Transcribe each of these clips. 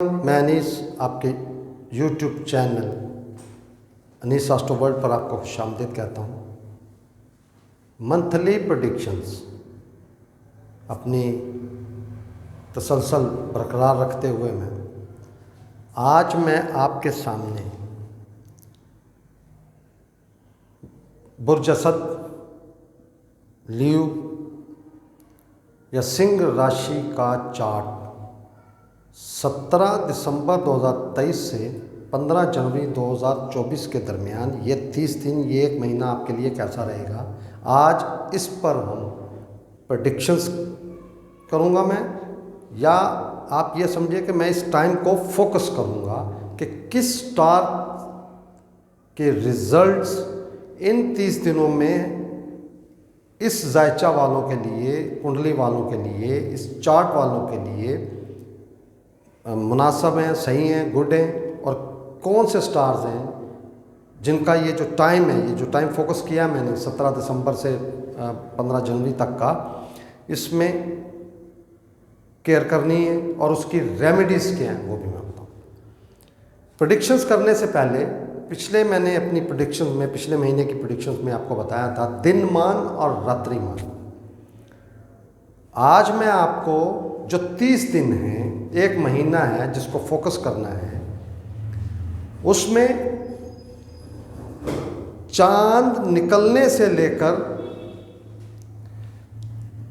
मैं अनीस आपके YouTube channel Anees astro world पर आपको खुशामदीद कहता हूँ। मंथली प्रेडिक्शंस अपनी तसलसल बरकरार रखते हुए आज मैं आपके सामने बुर्ज असद, लियो या सिंह राशि का चार्ट 17 दिसंबर 2023 से 15 जनवरी 2024 के दरमियान ये 30 दिन, ये एक महीना आपके लिए कैसा रहेगा, आज इस पर हम प्रेडिक्शंस करूँगा मैं, या आप ये समझिए कि मैं इस टाइम को फोकस करूँगा कि किस स्टार के रिजल्ट्स इन 30 दिनों में इस जायचा वालों के लिए, कुंडली वालों के लिए, इस चार्ट वालों के लिए मुनासिब हैं, सही हैं, गुड हैं, और कौन से स्टार्स हैं जिनका ये जो टाइम है, ये जो टाइम फोकस किया है मैंने 17 दिसंबर से 15 जनवरी तक का, इसमें केयर करनी है और उसकी रेमेडीज़ क्या हैं वो भी मैं बताऊँ। प्रेडिक्शंस करने से पहले मैंने अपनी प्रेडिक्शंस में, पिछले महीने की प्रेडिक्शंस में आपको बताया था दिनमान और रात्रिमान। आज मैं आपको जो 30 दिन हैं, एक महीना है जिसको फोकस करना है, उसमें चांद निकलने से लेकर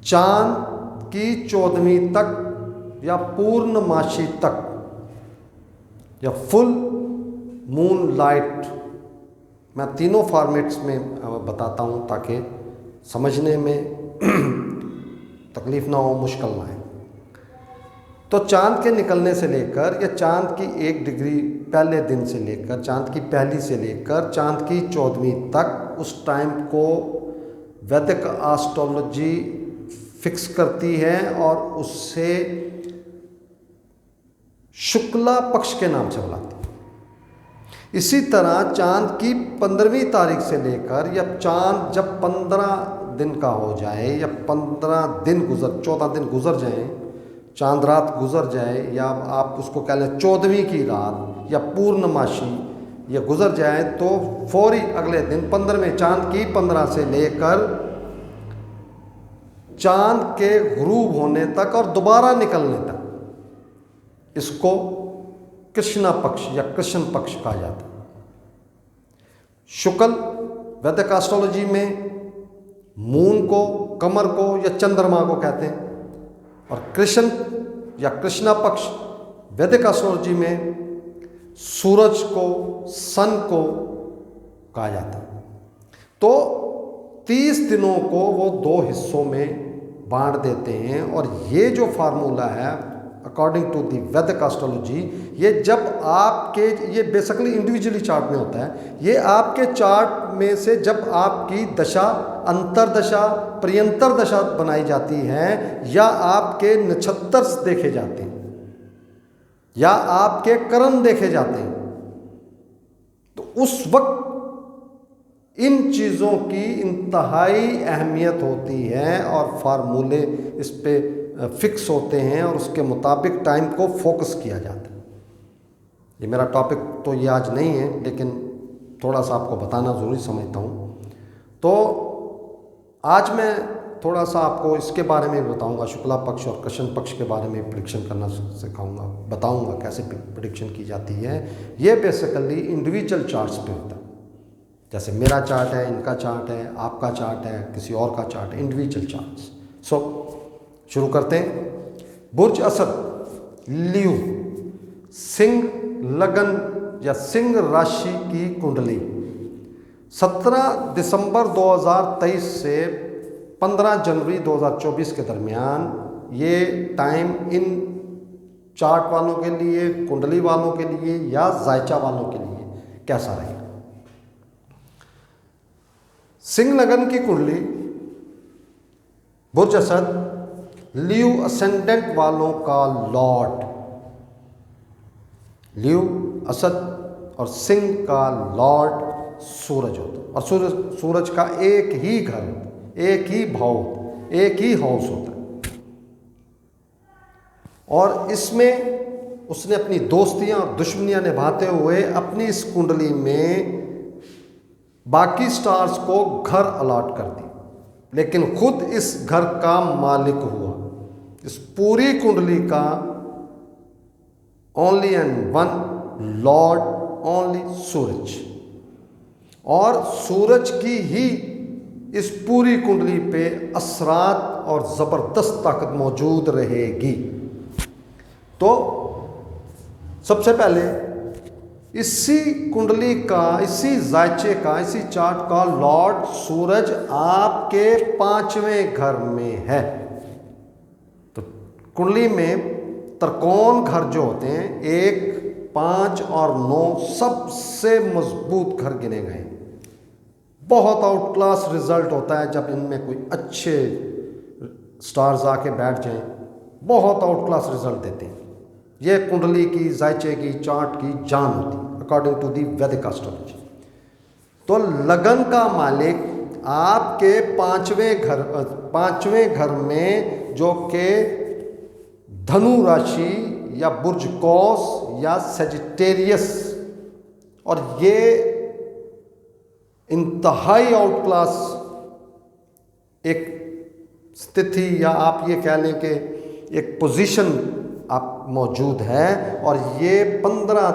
चांद की 14वीं तक या पूर्णमासी तक या फुल मून लाइट, मैं तीनों फॉर्मेट्स में बताता हूँ ताकि समझने में तकलीफ़ ना हो, मुश्किल ना आए। तो चांद के निकलने से लेकर या चांद की 1 डिग्री पहले दिन से लेकर, चांद की पहली से लेकर चांद की 14वीं तक, उस टाइम को वैदिक एस्ट्रोलॉजी फिक्स करती है और उससे शुक्ला पक्ष के नाम से बुलाती है। इसी तरह चांद की 15वीं तारीख से लेकर, या चांद जब 15 दिन का हो जाए या 14 दिन गुजर जाएं, चांद रात गुजर जाए, या आप उसको कह लें 14वीं की रात या पूर्णमासी ये गुजर जाए, तो फौरी अगले दिन 15वें चांद की 15 से लेकर चांद के गुरूब होने तक और दोबारा निकलने तक, इसको कृष्णा पक्ष या कृष्ण पक्ष कहा जाता है। शुक्ल वैदिक एस्ट्रोलॉजी में मून को, कमर को या चंद्रमा को कहते हैं, और कृष्ण या कृष्णा पक्ष वैदिक एस्ट्रोलॉजी में सूरज को, सन को कहा जाता है। तो 30 दिनों को वो 2 हिस्सों में बांट देते हैं, और ये जो फार्मूला है अकॉर्डिंग टू दी वैदिक एस्ट्रोलॉजी, ये जब आपके, ये बेसिकली इंडिविजुअली चार्ट में होता है, ये आपके चार्ट में से जब आपकी दशा, अंतरदशा, प्रियंतर दशा बनाई जाती है, या आपके नक्षत्र देखे जाते हैं, या आपके करण देखे जाते हैं, तो उस वक्त इन चीज़ों की इंतहाई अहमियत होती है और फार्मूले इस पे फिक्स होते हैं और उसके मुताबिक टाइम को फोकस किया जाता है। ये मेरा टॉपिक तो ये आज नहीं है, लेकिन थोड़ा सा आपको बताना ज़रूरी समझता हूँ। तो आज मैं थोड़ा सा आपको इसके बारे में बताऊँगा, शुक्ला पक्ष और कृष्ण पक्ष के बारे में प्रेडिक्शन करना सिखाऊँगा, बताऊँगा कैसे प्रेडिक्शन की जाती है। ये बेसिकली इंडिविजुअल चार्ट्स पे होता है, जैसे मेरा चार्ट है, इनका चार्ट है, आपका चार्ट है, किसी और का चार्ट है, इंडिविजुअल चार्ट्स। शुरू करते हैं। बुर्ज असद, लियो, सिंह लगन या सिंह राशि की कुंडली 17 दिसंबर 2023 से 15 जनवरी 2024 के दरमियान, ये टाइम इन चार्ट वालों के लिए, कुंडली वालों के लिए या जायचा वालों के लिए कैसा रहेगा। सिंह लगन की कुंडली बुर्ज असद, लियो असेंडेंट वालों का लॉर्ड, लियो, असद और सिंह का लॉर्ड सूरज होता है, और सूरज का एक ही घर, एक ही भाव, एक ही हाउस होता है। और इसमें उसने अपनी दोस्तियां और दुश्मनियां निभाते हुए अपनी इस कुंडली में बाकी स्टार्स को घर अलॉट कर दी, लेकिन खुद इस घर का मालिक हुआ। इस पूरी कुंडली का only and one lord, only सूरज, और सूरज की ही इस पूरी कुंडली पे असरात और ज़बरदस्त ताकत मौजूद रहेगी। तो सबसे पहले इसी कुंडली का, इसी जायचे का, इसी चार्ट का लॉर्ड सूरज आपके 5वें घर में है। तो कुंडली में त्रिकोण घर जो होते हैं 1, 5 और 9 सबसे मजबूत घर गिने गए। बहुत आउट क्लास रिजल्ट होता है जब इनमें कोई अच्छे स्टार्स आके बैठ जाएं, बहुत आउट क्लास रिजल्ट देते हैं। यह कुंडली की, जायचे की, चार्ट की जान होती है अकॉर्डिंग टू दी वैदिक एस्ट्रोलॉजी। तो लगन का मालिक आपके 5वें घर में, जो कि धनु राशि या बुर्ज कौस या सेजिटेरियस, और ये इंतहाई आउट क्लास एक स्थिति, या आप ये कह लें कि एक पोजीशन आप मौजूद है। और ये 15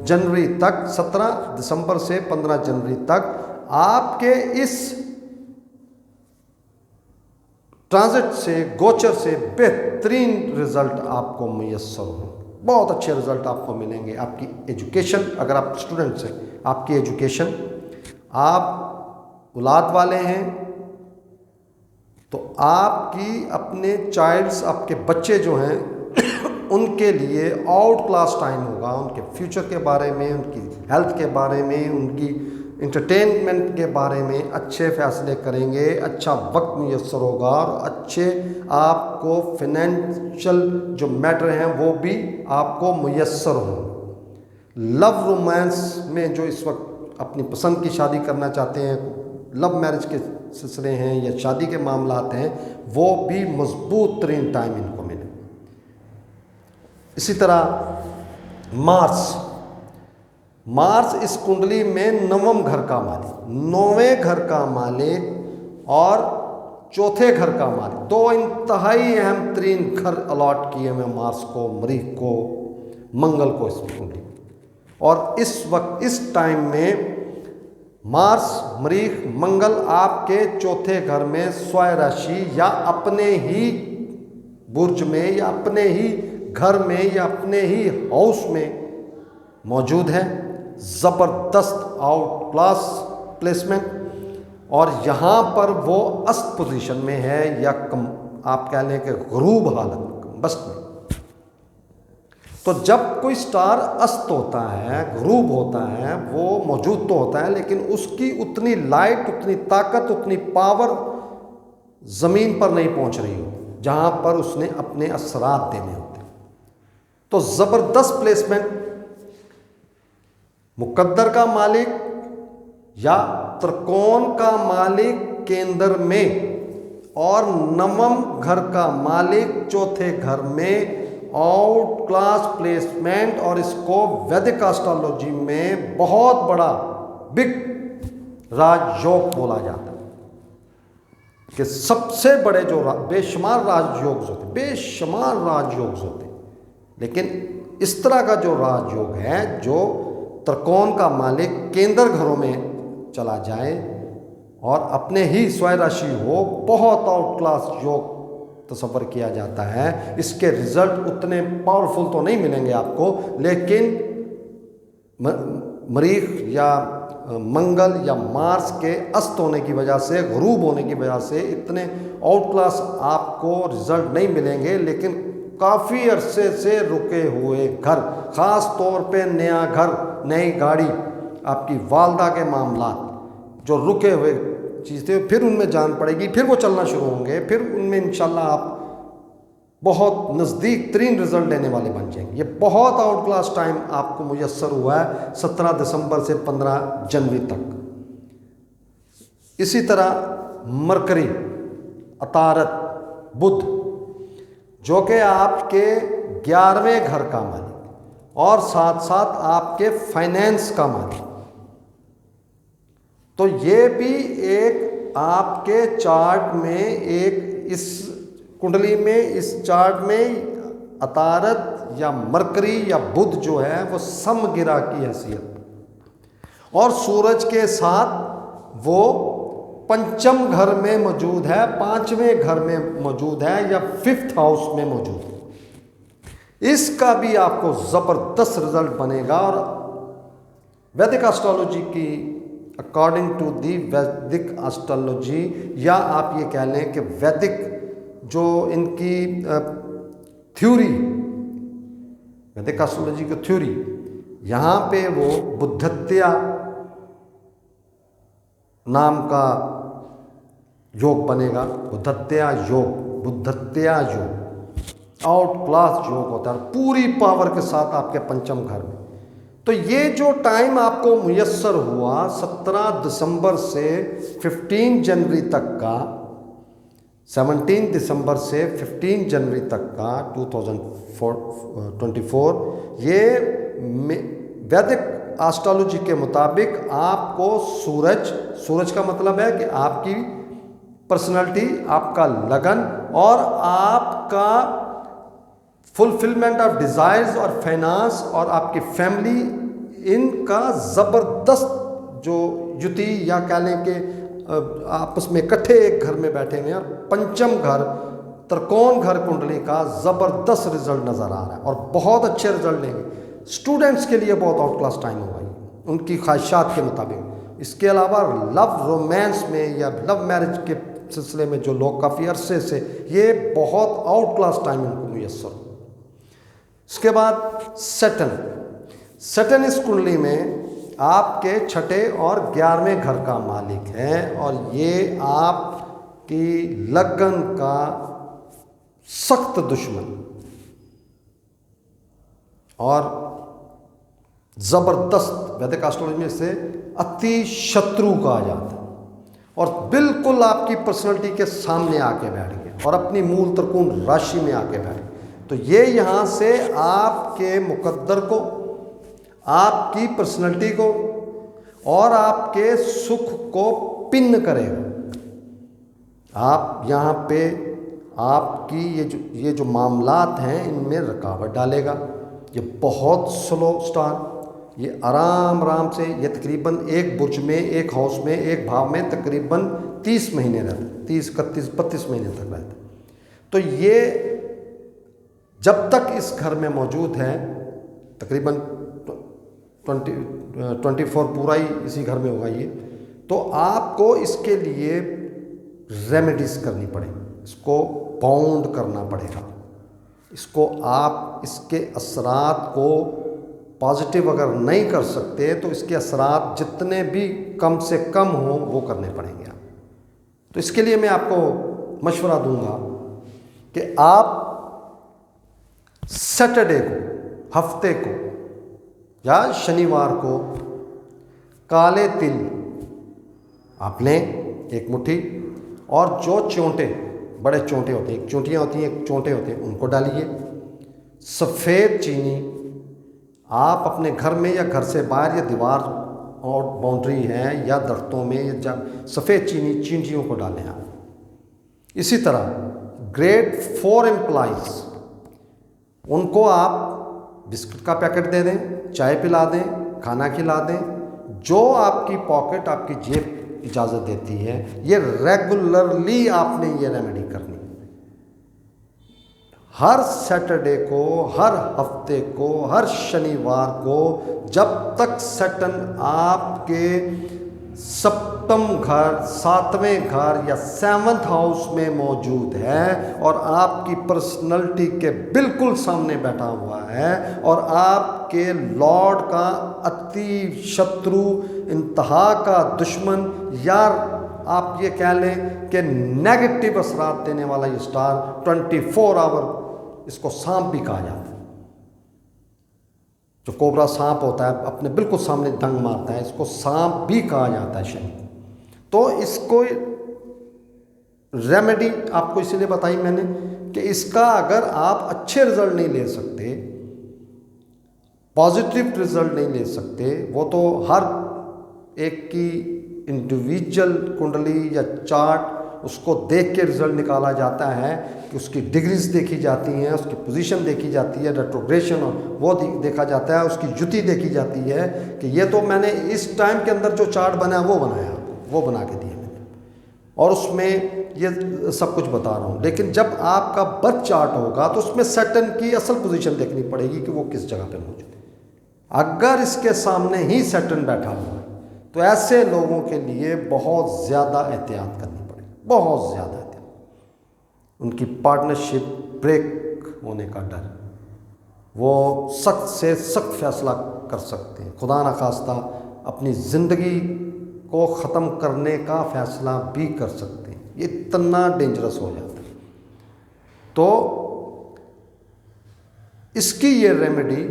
जनवरी तक, 17 दिसंबर से 15 जनवरी तक आपके इस ट्रांजिट से, गोचर से बेहतरीन रिजल्ट आपको मुयस्सर होंगे। बहुत अच्छे रिजल्ट आपको मिलेंगे। आपकी एजुकेशन, अगर आप स्टूडेंट्स हैं, आपकी एजुकेशन, आप औलाद वाले हैं तो आपकी अपने चाइल्ड्स, आपके बच्चे जो हैं उनके लिए आउट क्लास टाइम होगा। उनके फ्यूचर के बारे में, उनकी हेल्थ के बारे में, उनकी इंटरटेनमेंट के बारे में अच्छे फैसले करेंगे, अच्छा वक्त मुयस्सर होगा, और अच्छे आपको फिनेंशियल जो मैटर हैं वो भी आपको मुयस्सर होंगे। लव रोमांस में जो इस वक्त अपनी पसंद की शादी करना चाहते हैं, लव मैरिज के सिलसिले हैं या शादी के मामलात हैं, वो भी मजबूत तरीन टाइम इनको मिले। इसी तरह मार्स इस कुंडली में 9वें घर का मालिक, 9वें घर का मालिक और चौथे घर का मालिक, दो इंतहाई अहम तरीन घर अलॉट किए हुए मार्स को, मरीख को, मंगल को इस कुंडली। और इस वक्त, इस टाइम में मार्स, मरीख, मंगल आपके चौथे घर में स्वयं राशि या अपने ही बुर्ज में या अपने ही घर में या अपने ही हाउस में मौजूद है। ज़बरदस्त आउट क्लास प्लेसमेंट, और यहाँ पर वो अस्त पोजीशन में है, या आप कह लें कि गुरूब हालत, बस्त में। तो जब कोई स्टार अस्त होता है, गुरूब होता है, वो मौजूद तो होता है लेकिन उसकी उतनी लाइट, उतनी ताकत, उतनी पावर ज़मीन पर नहीं पहुँच रही होती जहाँ पर उसने अपने असरात देने होते। तो ज़बरदस्त प्लेसमेंट, मुकद्दर का मालिक या त्रिकोण का मालिक केंद्र में और 9वें घर का मालिक चौथे घर में, आउट क्लास प्लेसमेंट। और इसको वैदिक एस्ट्रोलॉजी में बहुत बड़ा बिग राजयोग बोला जाता है कि सबसे बड़े जो बेशुमार राजयोग होते हैं, बेशुमार राजयोग होते हैं, लेकिन इस तरह का जो राजयोग है, जो त्रिकोण का मालिक केंद्र घरों में चला जाए और अपने ही स्वयं राशि हो, बहुत आउट क्लास योग तस्वर किया जाता है। इसके रिजल्ट उतने पावरफुल तो नहीं मिलेंगे आपको, लेकिन मरीख या मंगल या मार्स के अस्त होने की वजह से, गुरूब होने की वजह से इतने आउट क्लास आपको रिजल्ट नहीं मिलेंगे। लेकिन काफ़ी अरसे से रुके हुए घर, ख़ास तौर पे नया घर, नई गाड़ी, आपकी वालदा के मामलात जो रुके हुए चीज़ें, फिर उनमें जान पड़ेगी, फिर वो चलना शुरू होंगे, फिर उनमें इंशाल्लाह आप बहुत नज़दीक तरीन रिज़ल्ट लेने वाले बन जाएंगे। ये बहुत आउट क्लास टाइम आपको मुयस्सर हुआ है 17 दिसंबर से 15 जनवरी तक। इसी तरह मरकरी, अतारत, बुध, जो कि आपके 11वें घर का मालिक और साथ साथ आपके फाइनेंस का मालिक। तो ये भी एक आपके चार्ट में, एक इस कुंडली में, इस चार्ट में अतारत या मरकरी या बुध जो है वो समगिरा की हैसियत, और सूरज के साथ वो पंचम घर में मौजूद है, 5वें घर में मौजूद है या 5th हाउस में मौजूद है। इसका भी आपको ज़बरदस्त रिजल्ट बनेगा। और वैदिक एस्ट्रोलॉजी की अकॉर्डिंग टू दी वैदिक एस्ट्रोलॉजी, या आप ये कह लें कि वैदिक जो इनकी थ्योरी, वैदिक एस्ट्रोलॉजी की थ्योरी, यहाँ पे वो बुद्धत्या नाम का योग बनेगा। बुद्धत्या योग, बुद्धत्या योग आउट क्लास योग होता है, पूरी पावर के साथ आपके पंचम घर में। तो ये जो टाइम आपको मुयस्सर हुआ 17 दिसंबर से 15 जनवरी तक का, 17 दिसंबर से 15 जनवरी तक का 2024, ये वैदिक एस्ट्रोलॉजी के मुताबिक आपको सूरज का मतलब है कि आपकी पर्सनालिटी, आपका लगन और आपका फुलफिलमेंट ऑफ डिज़ायर्स और फाइनेंस और आपकी फैमिली, इनका ज़बरदस्त जो युति या कह लें कि आपस में इकट्ठे एक घर में बैठे हुए हैं, और पंचम घर, त्रिकोण घर कुंडली का ज़बरदस्त रिजल्ट नज़र आ रहा है और बहुत अच्छे रिजल्ट लेंगे। स्टूडेंट्स के लिए बहुत आउट क्लास टाइम होगा उनकी ख्वाहिशात के मुताबिक। इसके अलावा लव रोमांस में या लव मैरिज के सिलसिले में जो लोग काफ़ी अरसे से, ये बहुत आउट क्लास टाइम इनको मुयस्सर। इसके बाद सैटर्न इस कुंडली में आपके 6ठे और 11वें घर का मालिक है, और ये आपकी लगन का सख्त दुश्मन और ज़बरदस्त, वैदिक एस्ट्रोलॉजी में से अति शत्रु कहा जाता है, और बिल्कुल आपकी पर्सनैलिटी के सामने आके बैठ गया और अपनी मूल त्रिकोण राशि में आके बैठ गया। तो ये यहाँ से आपके मुकद्दर को, आपकी पर्सनैलिटी को और आपके सुख को पिन करेगा। आप यहाँ पे आपकी ये जो मामलात हैं इनमें रुकावट डालेगा। ये बहुत स्लो स्टार, ये आराम से, ये तकरीबन एक बुर्ज में, एक हाउस में, एक भाव में तकरीबन 30 महीने रहता है, 30, 31, 32 महीने तक रहता है। तो ये जब तक इस घर में मौजूद है, तकरीबन 24 पूरा ही इसी घर में होगा ये, तो आपको इसके लिए रेमेडीज करनी पड़ेगी, इसको बाउंड करना पड़ेगा, इसको आप इसके असरात को पॉजिटिव अगर नहीं कर सकते तो इसके असरात जितने भी कम से कम हो वो करने पड़ेंगे आप। तो इसके लिए मैं आपको मशवरा दूंगा कि आप सैटरडे को, हफ्ते को या शनिवार को काले तिल आप लें 1 मुट्ठी, और जो चोंटे, बड़े चोंटे होते हैं, एक चोंटियाँ होती हैं, एक चोंटे होते हैं, उनको डालिए। सफ़ेद चीनी आप अपने घर में या घर से बाहर या दीवार और बाउंड्री है या दरख्तों में, या सफ़ेद चींटियों को डालें आप। इसी तरह ग्रेड 4 एम्प्लॉइज़, उनको आप बिस्किट का पैकेट दे दें, चाय पिला दें, खाना खिला दें, जो आपकी पॉकेट, आपकी जेब इजाज़त देती है। ये रेगुलरली आपने ये रेमेडी करनी, हर सैटरडे को, हर हफ्ते को, हर शनिवार को, जब तक सैटर्न आपके सप्तम घर, 7वें घर या 7th हाउस में मौजूद है और आपकी पर्सनैलिटी के बिल्कुल सामने बैठा हुआ है और आपके लॉर्ड का अति शत्रु, इंतहा का दुश्मन, या आप ये कह लें कि नेगेटिव असरात देने वाला ये स्टार 24 आवर, इसको सांप भी कहा जाता है। जो कोबरा सांप होता है अपने बिल्कुल सामने डंक मारता है, इसको सांप भी कहा जाता है शनि। तो इसको रेमेडी आपको इसलिए बताई मैंने कि इसका अगर आप अच्छे रिजल्ट नहीं ले सकते, पॉजिटिव रिजल्ट नहीं ले सकते, वो तो हर एक की इंडिविजुअल कुंडली या चार्ट उसको देख के रिजल्ट निकाला जाता है कि उसकी डिग्रीज देखी जाती हैं, उसकी पोजीशन देखी जाती है, रेट्रोग्रेशन वो देखा जाता है, उसकी युति देखी जाती है कि ये तो मैंने इस टाइम के अंदर जो चार्ट बनाया वो बनाया, वो बना के दिया मैंने, और उसमें ये सब कुछ बता रहा हूँ। लेकिन जब आपका बर्थ चार्ट होगा तो उसमें सैटर्न की असल पोजीशन देखनी पड़ेगी कि वो किस जगह पे मौजूद है। अगर इसके सामने ही सैटर्न बैठा हुआ है तो ऐसे लोगों के लिए बहुत ज़्यादा एहतियात करनी पड़ेगी, बहुत ज़्यादा एहतियात। उनकी पार्टनरशिप ब्रेक होने का डर, वो सख्त से सख्त फैसला कर सकते हैं, खुदा न खास्ता अपनी ज़िंदगी को ख़त्म करने का फैसला भी कर सकते हैं। ये इतना डेंजरस हो जाता है। तो इसकी ये रेमेडी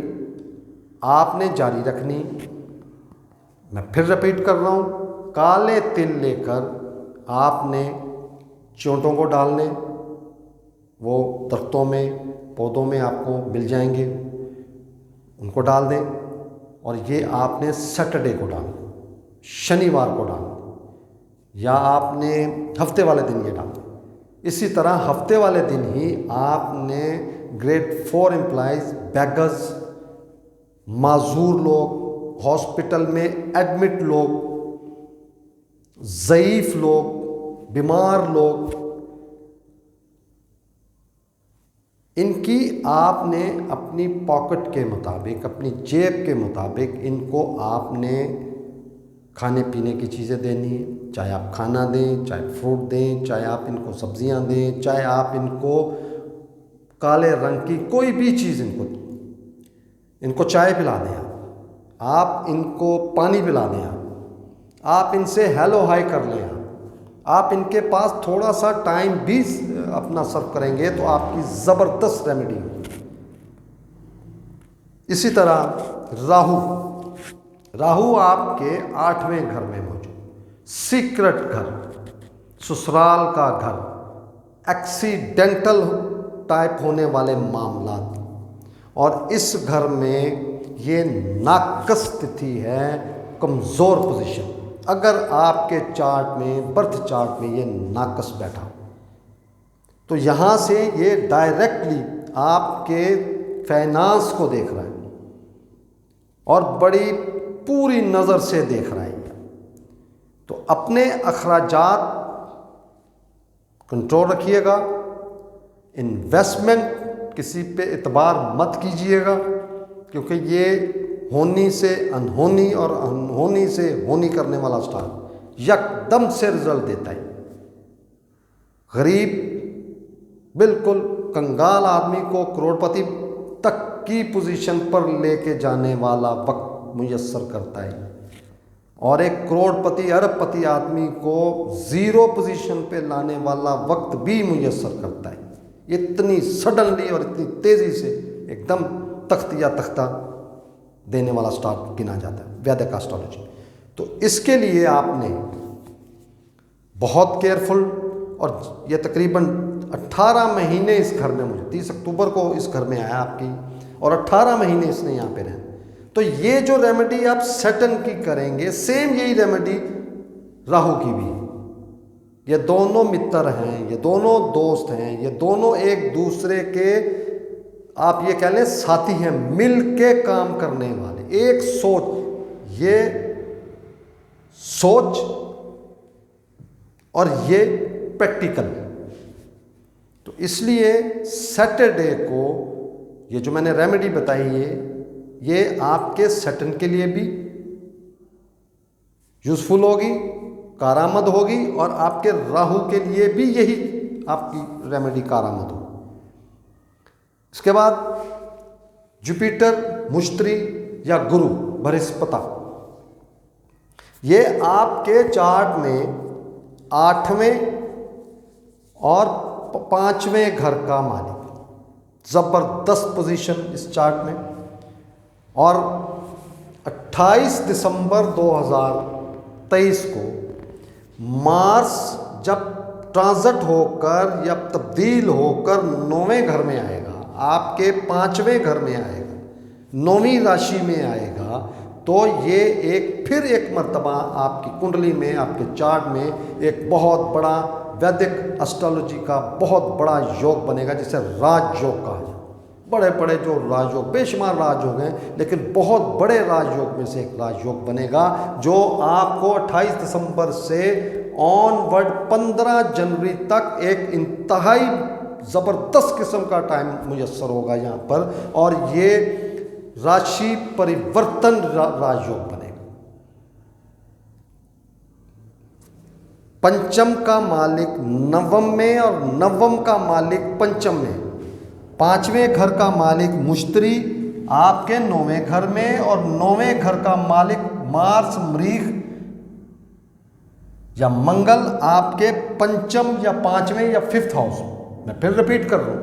आपने जारी रखनी। मैं फिर रिपीट कर रहा हूँ, काले तिल लेकर आपने चोंटों को डालने, वो दरख्तों में पौधों में आपको मिल जाएंगे, उनको डाल दें। और ये आपने सैटरडे को डालना, शनिवार को डालना, या आपने हफ्ते वाले दिन ये डालना। इसी तरह हफ्ते वाले दिन ही आपने ग्रेड 4 एम्प्लॉइज, बेगर्स, माजूर लोग, हॉस्पिटल में एडमिट लोग, ज़ईफ़ लोग, बीमार लोग, इनकी आपने अपनी पॉकेट के मुताबिक, अपनी जेब के मुताबिक इनको आपने खाने पीने की चीज़ें देनी है। चाहे आप खाना दें, चाहे फ्रूट दें, चाहे आप इनको सब्जियां दें, चाहे आप इनको काले रंग की कोई भी चीज़ इनको चाय पिला दें, आप इनको पानी पिला दें, आप इनसे हेलो हाय कर लें, आप इनके पास थोड़ा सा टाइम भी अपना सर्व करेंगे तो आपकी ज़बरदस्त रेमेडी होगी। इसी तरह राहु आपके 8वें घर में मौजूद, सीक्रेट घर, ससुराल का घर, एक्सीडेंटल टाइप होने वाले मामलात, और इस घर में ये नाकस स्थिति है, कमज़ोर पोजीशन। अगर आपके चार्ट में, बर्थ चार्ट में ये नाकस बैठा हो तो यहाँ से ये डायरेक्टली आपके फाइनेंस को देख रहा है और बड़ी पूरी नज़र से देख रहा है। तो अपने अखराजात कंट्रोल रखिएगा, इन्वेस्टमेंट किसी पे इतबार मत कीजिएगा, क्योंकि ये होनी से अनहोनी और अनहोनी से होनी करने वाला स्टार यकदम से रिजल्ट देता है। गरीब बिल्कुल कंगाल आदमी को करोड़पति तक की पोजीशन पर लेके जाने वाला वक्त मुयस्सर करता है, और एक करोड़पति अरबपति आदमी को ज़ीरो पोजीशन पे लाने वाला वक्त भी मुयस्सर करता है। इतनी सडनली और इतनी तेज़ी से एकदम तख्त या तख्ता देने वाला स्टार गिना जाता है वैदिक एस्ट्रोलॉजी। तो इसके लिए आपने बहुत केयरफुल, और ये तकरीबन 18 महीने इस घर में, मुझे 30 अक्टूबर को इस घर में आया आपकी, और 18 महीने इसने यहाँ पे रहना। तो ये जो रेमेडी आप सैटर्न की करेंगे, सेम यही रेमेडी राहु की भी। ये दोनों मित्र हैं, ये दोनों दोस्त हैं, ये दोनों एक दूसरे के आप ये कह लें साथी हैं, मिल के काम करने वाले, एक सोच, ये सोच और ये प्रैक्टिकल। तो इसलिए सैटरडे को ये जो मैंने रेमेडी बताई है, ये आपके सैटर्न के लिए भी यूज़फुल होगी, कारामद होगी, और आपके राहु के लिए भी यही आपकी रेमेडी कारामद होगी। इसके बाद जुपिटर, मुश्तरी या गुरु, बृहस्पति, ये आपके चार्ट में 8वें और 5वें घर का मालिक, ज़बरदस्त पोजीशन इस चार्ट में। और 28 दिसंबर 2023 को मार्स जब ट्रांजिट होकर या तब्दील होकर 9वें घर में आएगा, आपके 5वें घर में आएगा, 9वीं राशि में आएगा, तो ये फिर एक मर्तबा आपकी कुंडली में, आपके चार्ट में एक बहुत बड़ा वैदिक एस्ट्रोलॉजी का बहुत बड़ा योग बनेगा, जिसे राजयोग कहा जाए। बड़े बड़े जो राजयोग, बेशुमार राजयोग हैं, लेकिन बहुत बड़े राजयोग में से एक राजयोग बनेगा, जो आपको 28 दिसंबर से ऑनवर्ड 15 जनवरी तक एक इंतहाई ज़बरदस्त किस्म का टाइम मुयस्सर होगा यहाँ पर। और ये राशि परिवर्तन राजयोग बनेगा। पंचम का मालिक नवम में और नवम का मालिक पंचम में, 5वें घर का मालिक मुश्तरी आपके 9वें घर में, और 9वें घर का मालिक मार्स मरीख या मंगल आपके पंचम या 5वें या 5th हाउस। मैं फिर रिपीट कर रहा हूँ,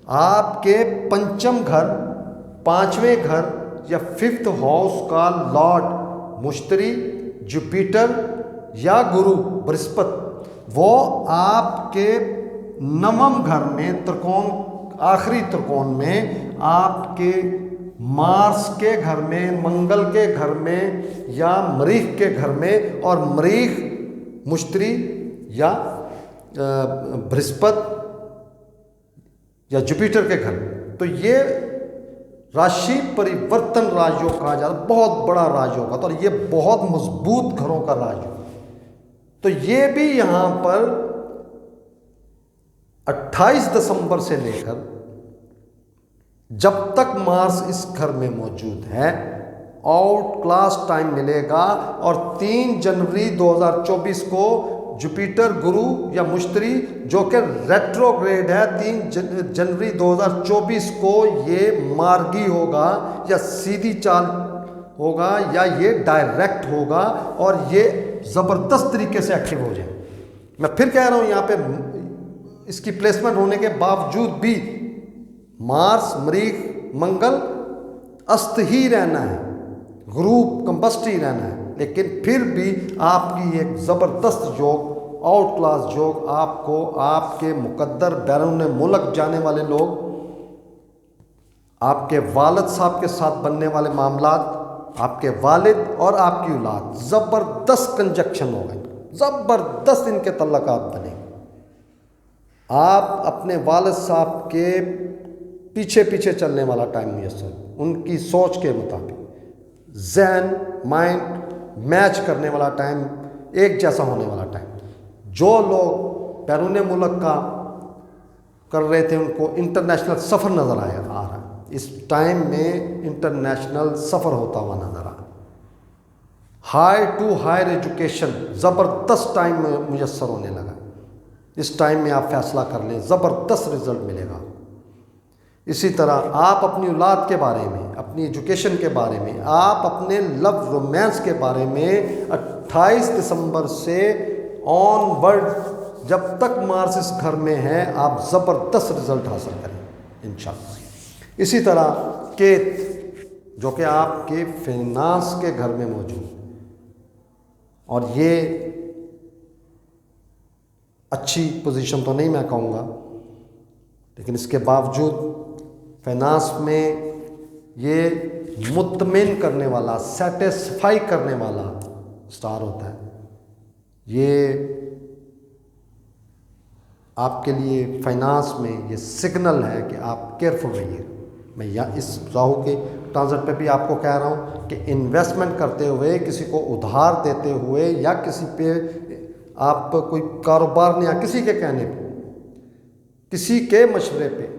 आपके पंचम घर, 5वें घर या 5th हाउस का लॉर्ड मुश्तरी, जुपिटर या गुरु बृहस्पति, वो आपके 9वें घर में त्रिकोण, आखिरी त्रिकोण में, आपके मार्स के घर में, मंगल के घर में या मरीख के घर में, और मरीख मुश्तरी या बृहस्पति या जुपिटर के घर में। तो ये राशि परिवर्तन राजयोग कहा जाता है, बहुत बड़ा राजयोग होता है, और ये बहुत मजबूत घरों का राजयोग। तो ये भी यहाँ पर 28 दिसंबर से लेकर जब तक मार्स इस घर में मौजूद है, आउट क्लास टाइम मिलेगा। और 3 जनवरी 2024 को जुपिटर गुरु या मुश्तरी, जो कि रेट्रोग्रेड है, 3 जनवरी 2024 को ये मार्गी होगा या सीधी चाल होगा या ये डायरेक्ट होगा, और ये ज़बरदस्त तरीके से एक्टिव हो जाए। मैं फिर कह रहा हूँ, यहाँ पे इसकी प्लेसमेंट होने के बावजूद भी मार्स मरीख मंगल अस्त ही रहना है, ग्रुप कंबस्ट ही रहना है, लेकिन फिर भी आपकी एक ज़बरदस्त योग, आउट क्लास योग, आपको आपके मुकद्दर बैरून मुल्क जाने वाले लोग, आपके वालिद साहब के साथ बनने वाले मामलात, आपके वालिद और आपकी औलाद, ज़बरदस्त कंजक्शन हो गए, ज़बरदस्त इनके तल्लकात बने। आप अपने वालिद साहब के पीछे पीछे चलने वाला टाइम मुयस्सर, उनकी सोच के मुताबिक ज़हन माइंड मैच करने वाला टाइम, एक जैसा होने वाला टाइम। जो लोग बैरून मुल्क का कर रहे थे, उनको इंटरनेशनल सफ़र नज़र आ रहा है। इस टाइम में इंटरनेशनल सफ़र होता हुआ नज़र आ रहा है। हाई टू हायर एजुकेशन ज़बरदस्त टाइम में मुयस्सर होने लगा। इस टाइम में आप फैसला कर लें, ज़बरदस्त रिज़ल्ट मिलेगा। इसी तरह आप अपनी औलाद के बारे में, अपनी एजुकेशन के बारे में, आप अपने लव रोमांस के बारे में 28 दिसंबर से ऑनवर्ड जब तक मार्स इस घर में है, आप ज़बरदस्त रिज़ल्ट हासिल करें इंशाअल्लाह। इसी तरह केत, जो कि आपके फाइनेंस के घर में मौजूद है, और ये अच्छी पोजीशन तो नहीं मैं कहूँगा, लेकिन इसके बावजूद फाइनेंस में ये मुतमिन करने वाला, सेटिस्फाई करने वाला स्टार होता है। ये आपके लिए फाइनेंस में ये सिग्नल है कि आप केयरफुल रहिए। मैं यहाँ इस राहु के ट्रांजिट पे भी आपको कह रहा हूँ कि इन्वेस्टमेंट करते हुए, किसी को उधार देते हुए, या किसी पे आप कोई कारोबार ने, या किसी के कहने पे, किसी के मशवरे पे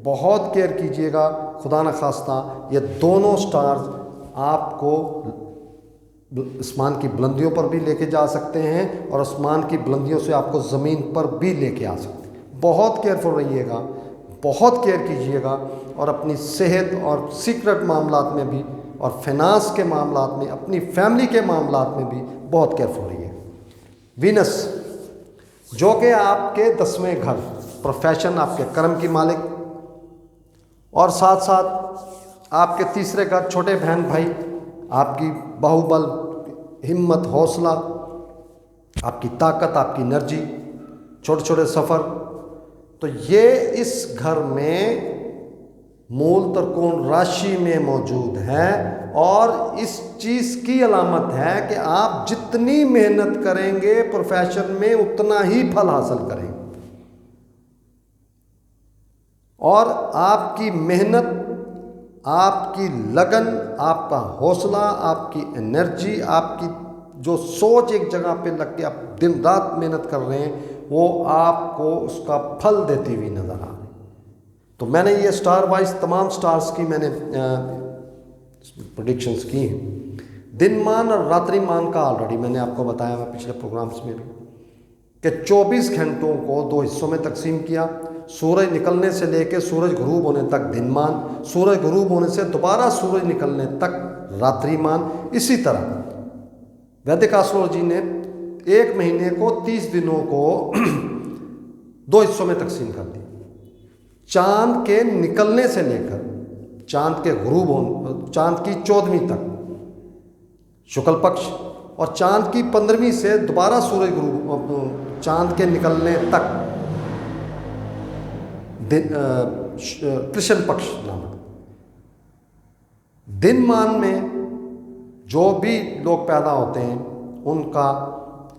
बहुत केयर कीजिएगा। खुदा न खास्ता ये दोनों स्टार्स आपको आसमान की बुलंदियों पर भी लेके जा सकते हैं, और आसमान की बुलंदियों से आपको ज़मीन पर भी लेके आ सकते हैं। बहुत केयरफुल रहिएगा, बहुत केयर कीजिएगा, और अपनी सेहत और सीक्रेट मामलात में भी, और फाइनेंस के मामलात में, अपनी फैमिली के मामलात में भी बहुत केयरफुल रहिए। वीनस, जो कि आपके 10वें घर, प्रोफेशन, आपके कर्म की मालिक, और साथ साथ आपके तीसरे घर, छोटे बहन भाई, आपकी बाहुबल, हिम्मत, हौसला, आपकी ताकत, आपकी एनर्जी, छोटे छोटे सफ़र। तो ये इस घर में मूल त्रिकोण राशि में मौजूद है और इस चीज़ की अलामत है कि आप जितनी मेहनत करेंगे प्रोफेशन में उतना ही फल हासिल करेंगे। और आपकी मेहनत, आपकी लगन, आपका हौसला, आपकी एनर्जी, आपकी जो सोच एक जगह पे लग के आप दिन रात मेहनत कर रहे हैं, वो आपको उसका फल देती हुई नज़र आ रही। तो मैंने ये स्टार वाइज तमाम स्टार्स की मैंने प्रेडिक्शंस की हैं। दिनमान और रात्रिमान का ऑलरेडी मैंने आपको बताया मैं पिछले प्रोग्राम्स में भी कि 24 घंटों को 2 हिस्सों में तकसीम किया। सूरज निकलने से लेकर सूरज गुरूब होने तक दिनमान, सूरज गुरूब होने से दोबारा सूरज निकलने तक रात्रिमान। इसी तरह वैदिक एस्ट्रोलॉजी ने एक महीने को 30 दिनों को 2 हिस्सों में तकसीम कर दिया। चांद के निकलने से लेकर चांद के गुरूब होने, चांद की 14वीं तक शुक्ल पक्ष, और चांद की 15वीं से दोबारा सूरज गुरूब, चांद के निकलने तक कृष्ण पक्ष नामक। दिनमान में जो भी लोग पैदा होते हैं उनका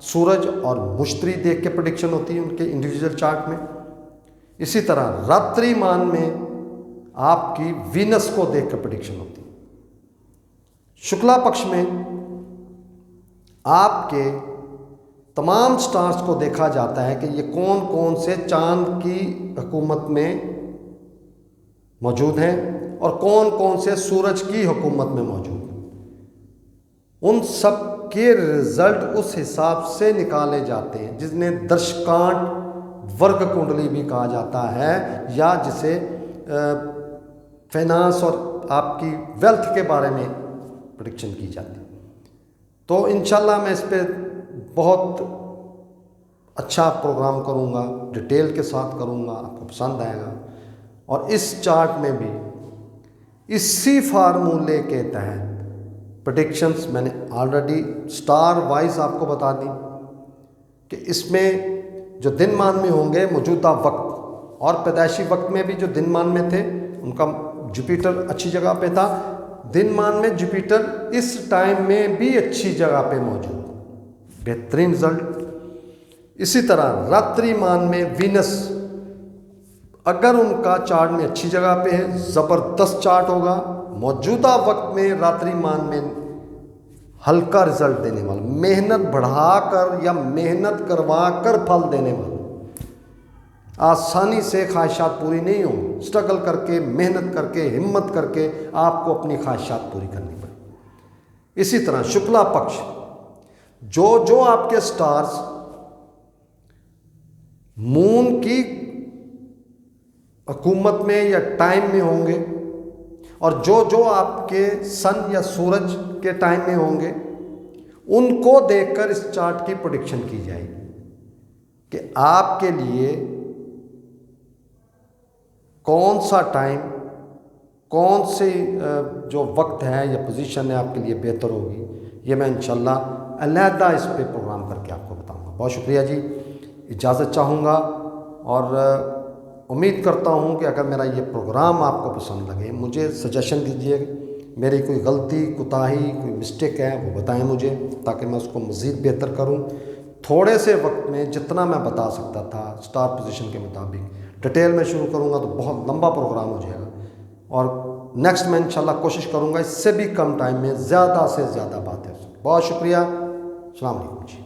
सूरज और मुश्तरी देख के प्रेडिक्शन होती है उनके इंडिविजुअल चार्ट में। इसी तरह रात्रिमान में आपकी वीनस को देख कर प्रेडिक्शन होती है। शुक्ला पक्ष में आपके तमाम स्टार्स को देखा जाता है कि ये कौन कौन से चांद की हुकूमत में मौजूद हैं और कौन कौन से सूरज की हुकूमत में मौजूद हैं। उन सब के रिजल्ट उस हिसाब से निकाले जाते हैं जिन्हें दर्शकांट वर्ग कुंडली भी कहा जाता है, या जिसे फाइनेंस और आपकी वेल्थ के बारे में प्रेडिक्शन की जाती है। तो इंशाल्लाह मैं इस पे बहुत अच्छा प्रोग्राम करूँगा, डिटेल के साथ करूँगा, आपको पसंद आएगा। और इस चार्ट में भी इसी फार्मूले के तहत प्रेडिक्शंस मैंने ऑलरेडी स्टार वाइज आपको बता दी कि इसमें जो दिनमान में होंगे मौजूदा वक्त और पैदाइशी वक्त में भी जो दिनमान में थे उनका जुपिटर अच्छी जगह पे था। दिनमान में जुपिटर इस टाइम में भी अच्छी जगह पे मौजूद, बेहतरीन रिजल्ट। इसी तरह रात्रिमान में वीनस अगर उनका चार्ट में अच्छी जगह पे है, ज़बरदस्त चार्ट होगा। मौजूदा वक्त में रात्रिमान में हल्का रिजल्ट देने वाला, मेहनत बढ़ाकर या मेहनत करवा कर फल देने वाला, आसानी से ख्वाहिशात पूरी नहीं होंगी। स्ट्रगल करके, मेहनत करके, हिम्मत करके आपको अपनी ख्वाहिशात पूरी करनी पड़ेगी। इसी तरह शुक्ला पक्ष, जो जो आपके स्टार्स मून की हुकूमत में या टाइम में होंगे और जो जो आपके सन या सूरज के टाइम में होंगे, उनको देखकर इस चार्ट की प्रेडिक्शन की जाएगी कि आपके लिए कौन सा टाइम, कौन से जो वक्त है या पोजीशन है आपके लिए बेहतर होगी। ये मैं इंशाल्लाह अलहदा इस पे प्रोग्राम करके आपको बताऊंगा। बहुत शुक्रिया जी, इजाज़त चाहूँगा और उम्मीद करता हूँ कि अगर मेरा ये प्रोग्राम आपको पसंद लगे, मुझे सजेशन दीजिए। मेरी कोई गलती, कोताही, कोई मिस्टेक है वो बताएं मुझे, ताकि मैं उसको मज़ीद बेहतर करूँ। थोड़े से वक्त में जितना मैं बता सकता था स्टार पोजीशन के मुताबिक, डिटेल में शुरू करूँगा तो बहुत लंबा प्रोग्राम हो जाएगा। और नेक्स्ट मैं इंशाल्लाह कोशिश करूँगा इससे भी कम टाइम में ज़्यादा से ज़्यादा बातें। बहुत शुक्रिया। अस्सलाम वालेकुम जी।